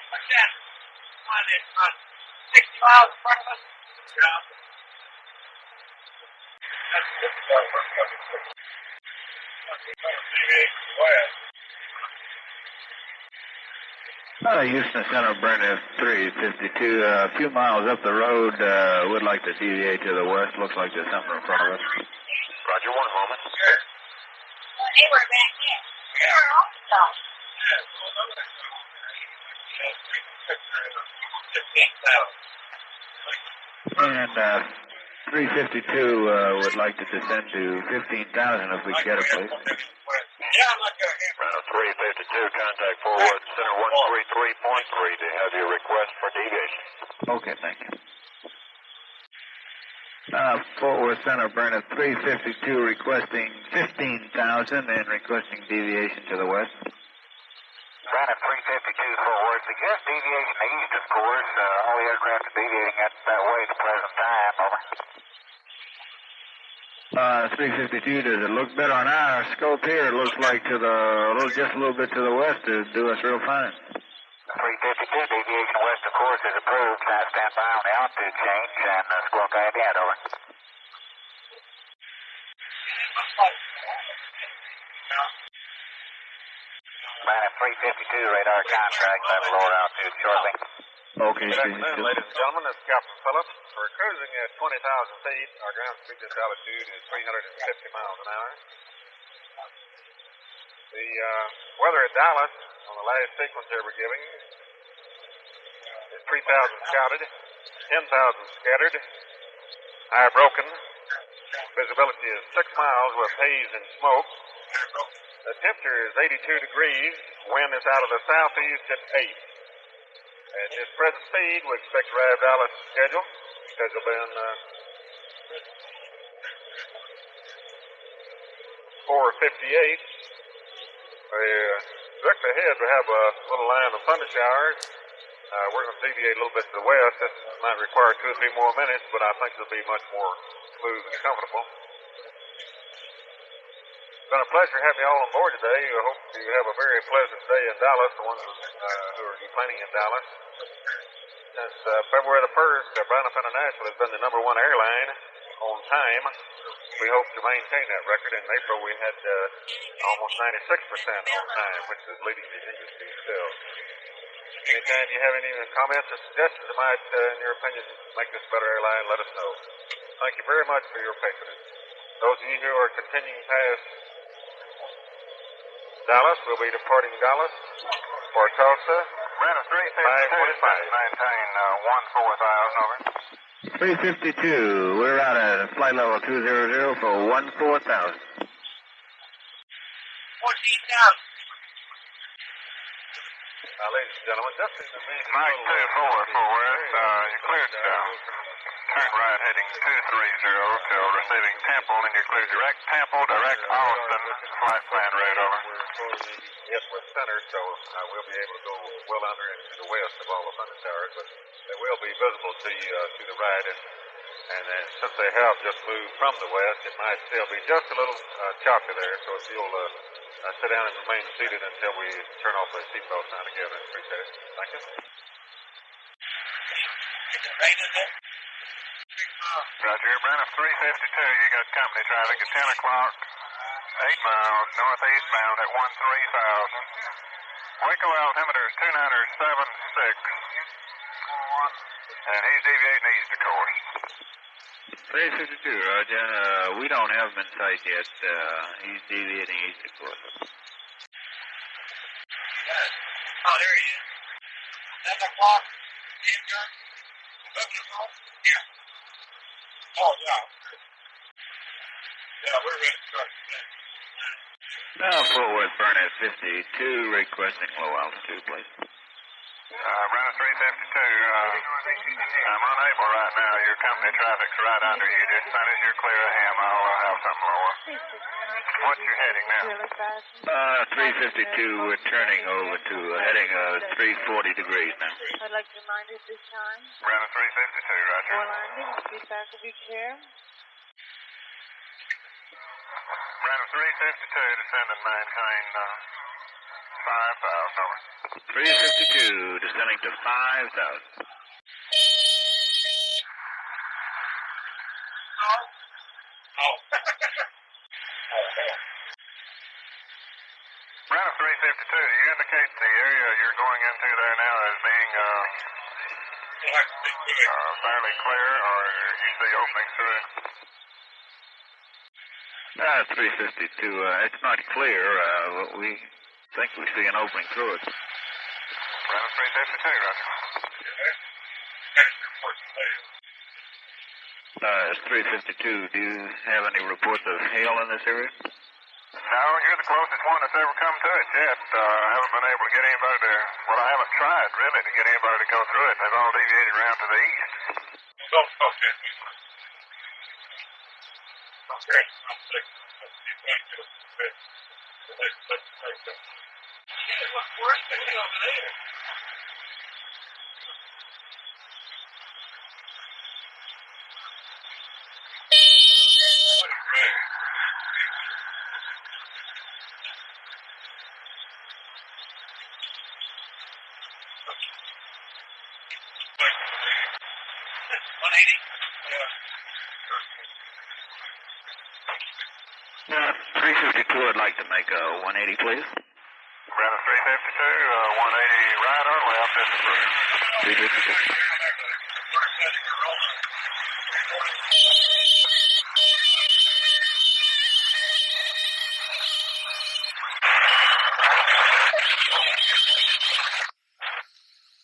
What's that? What is it? 60 miles in front of us? Yeah. That's 50 miles in front of us. Houston Center, Brent 352. A few miles up the road, would like to deviate to the west. Looks like there's something in front of us. Roger, one moment. Sure. Well, they were back there. They were also. And 352 would like to descend to 15,000 if we can get it, please. Rhino 352, contact forward center 133.3 to have your request for deviation. Okay, thank you. Fort Worth Center, Brent 352, requesting 15,000 and requesting deviation to the west. Brandon 352 Fort Worth, suggest deviation east, of course. All the aircraft are deviating that way at the present time. Over. 352, does it look better on our scope here? It looks like to the just a little bit to the west to do us real fine. 352, deviation west, of course, is approved. I stand by on the altitude change and squawk ahead, over. Brandon 352, radar contract, level lower altitude shortly. Okay, Good afternoon, ladies and gentlemen. This is Captain Phillips. We're cruising at 20,000 feet. Our ground speed to altitude is 350 miles an hour. The weather at Dallas on the last sequence they were giving is 3,000 scouted, 10,000 scattered, high broken. Visibility is 6 miles with haze and smoke. The temperature is 82 degrees. Wind is out of the southeast at 8. At this present speed, we expect to arrive Dallas schedule been 4:58. Directly ahead, we have a little line of thunder showers. We're going to deviate a little bit to the west. This might require 2 or 3 more minutes, but I think it'll be much more smooth and comfortable. It's been a pleasure having you all on board today. I hope you have a very pleasant day in Dallas, the ones who are planning in Dallas. Since February the 1st, Braniff International has been the #1 airline on time. We hope to maintain that record. In April, we had almost 96% on time, which is leading the industry still. Anytime you have any comments or suggestions that might, in your opinion, make this a better airline, let us know. Thank you very much for your patronage. Those of you who are continuing past Dallas, we'll be departing Dallas for Tulsa. Brandon 352, maintain 14,000, over. 352, we're out at flight level 200 for 14,000. 14,000. Now, ladies and gentlemen, just as the Mike 24 forward, you're cleared down. Turn right heading 230 till receiving Temple, and you're cleared direct Temple, direct Austin, flight plan route, over. Yes, we're center, so we'll be able to go well under and to the west of all the thunder towers, but they will be visible to you to the right, and then since they have just moved from the west, it might still be just a little choppy there, so if you'll sit down and remain seated until we turn off the seatbelt sign again, I appreciate it. Thank you. Roger, Braniff 352, you got company traffic at 10 o'clock, 8 miles, northeastbound at 13,000. Waco altimeter is 297.6, and he's deviating east, of course. 352, Roger. We don't have him in sight yet. He's deviating east, of course. Oh, there he is. 7 o'clock. Yeah. Oh, yeah. Yeah, we're ready to start. Fort Worth, Burnett 52, requesting low altitude, please. Brandon 352, I'm unable right now. Your company traffic's right under you. Just as soon as you're clear of him, I'll have something lower. What's your heading now? 352, we're turning over to heading 340 degrees now. I'd like to remind you at this time. Brandon 352, Roger. For landing, seat back of your chair. Brandon 352, descend and maintain 5,000, over. 352, descend descending to 5,000. Brandon 352, do you indicate the area you're going into there now as being fairly clear, or you see openings through it? 352, it's not clear. But we think we see an opening through it. Brandon 352, Roger. 352, do you have any reports of hail in this area? No, you're the closest one that's ever come to it yet. I haven't been able to get anybody to, well, I haven't tried really to get anybody to go through it. They've all deviated around to the east. Okay. What's worse than over there? Yeah. 352, I'd like to make a 180, please. Brandon 352, 180 right or left is approved. 352.